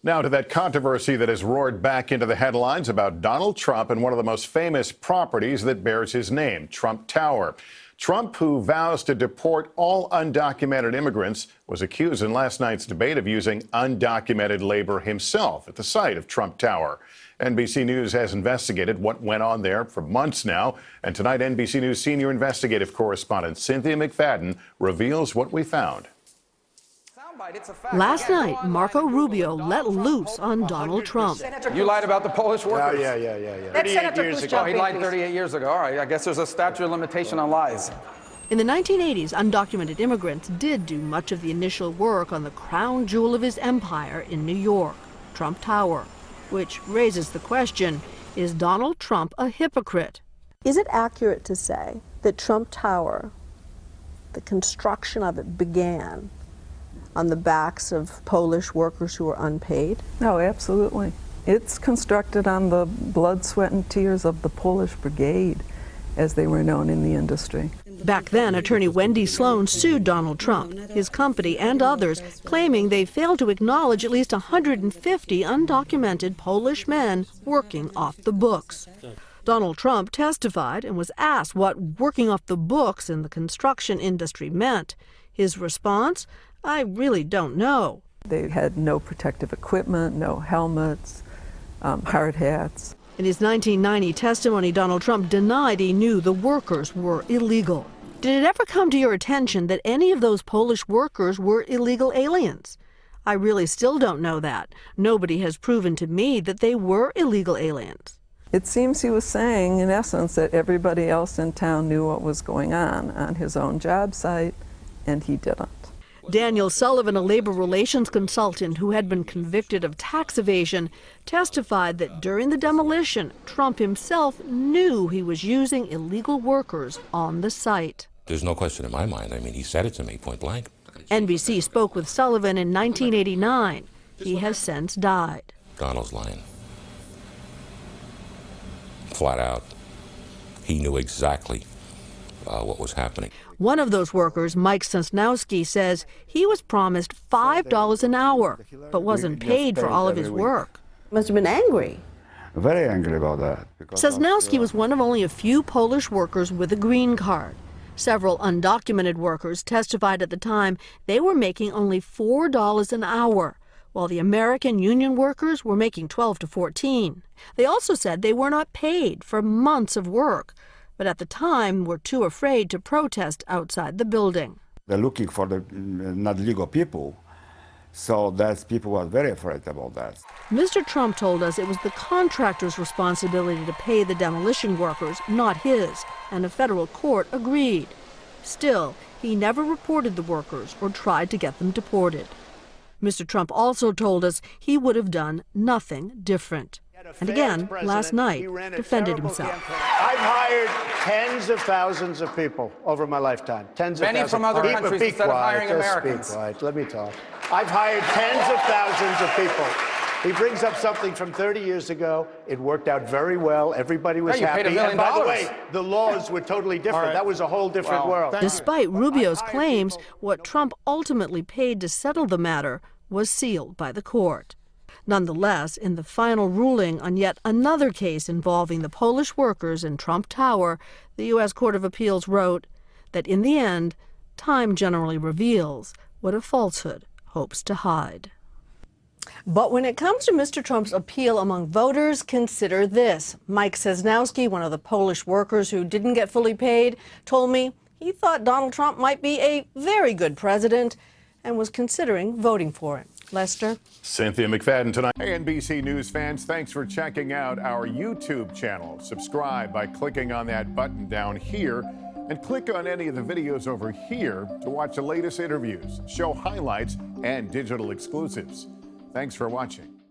Now to that controversy that has roared back into the headlines about Donald Trump and one of the most famous properties that bears his name, Trump Tower. Trump, who vows to deport all undocumented immigrants, was accused in last night's debate of using undocumented labor himself at the site of Trump Tower. NBC News has investigated what went on there for months now, and tonight NBC News senior investigative correspondent Cynthia McFadden reveals what we found. Last night, Marco Rubio let loose on Donald Trump. You lied about the Polish workers. Yeah. 38 years ago. He lied 38 years ago. All right, I guess there's a statute of limitation on lies. In the 1980s, undocumented immigrants did do much of the initial work on the crown jewel of his empire in New York, Trump Tower, which raises the question, is Donald Trump a hypocrite? Is it accurate to say that Trump Tower, the construction of it began on the backs of Polish workers who were unpaid? No, absolutely. It's constructed on the blood, sweat, and tears of the Polish Brigade, as they were known in the industry. Back then, attorney Wendy Sloan sued Donald Trump, his company, and others, claiming they failed to acknowledge at least 150 undocumented Polish men working off the books. Donald Trump testified and was asked what working off the books in the construction industry meant. His response? I really don't know. They had no protective equipment, no helmets, hard hats. In his 1990 testimony, Donald Trump denied he knew the workers were illegal. Did it ever come to your attention that any of those Polish workers were illegal aliens? I really still don't know that. Nobody has proven to me that they were illegal aliens. It seems he was saying, in essence, that everybody else in town knew what was going on his own job site, and he didn't. Daniel Sullivan, a labor relations consultant who had been convicted of tax evasion, testified that during the demolition, Trump himself knew he was using illegal workers on the site. There's no question in my mind. I mean, he said it to me point blank. NBC spoke with Sullivan in 1989. He has since died. Donald's lying. Flat out. He knew exactly what was happening. One of those workers, Mike Sosnowski, says he was promised $5 an hour, but wasn't paid for all of his work. Must have been angry. Very angry about that. Sosnowski was one of only a few Polish workers with a green card. Several undocumented workers testified at the time they were making only $4 an hour, while the American union workers were making $12 to $14. They also said they were not paid for months of work, but at the time were too afraid to protest outside the building. They're looking for the not legal people, so people were very afraid about that. Mr. Trump told us it was the contractor's responsibility to pay the demolition workers, not his, and a federal court agreed. Still, he never reported the workers or tried to get them deported. Mr. Trump also told us he would have done nothing different. And again, last night, defended himself. I've hired tens of thousands of people over my lifetime. Tens of thousands. Many from other countries instead of hiring Americans. Be quiet. Let me talk. I've hired tens of thousands of people. He brings up something from 30 years ago. It worked out very well. Everybody was happy. Paid $1 million. And by the way, the laws were totally different. That was a whole different world. Despite Rubio's claims, what Trump ultimately paid to settle the matter was sealed by the court. Nonetheless, in the final ruling on yet another case involving the Polish workers in Trump Tower, the U.S. Court of Appeals wrote that in the end, time generally reveals what a falsehood hopes to hide. But when it comes to Mr. Trump's appeal among voters, consider this. Mike Sosnowski, one of the Polish workers who didn't get fully paid, told me he thought Donald Trump might be a very good president and was considering voting for him. Lester? Cynthia McFadden tonight. Hey, NBC News fans, thanks for checking out our YouTube channel. Subscribe by clicking on that button down here and click on any of the videos over here to watch the latest interviews, show highlights, and digital exclusives. Thanks for watching.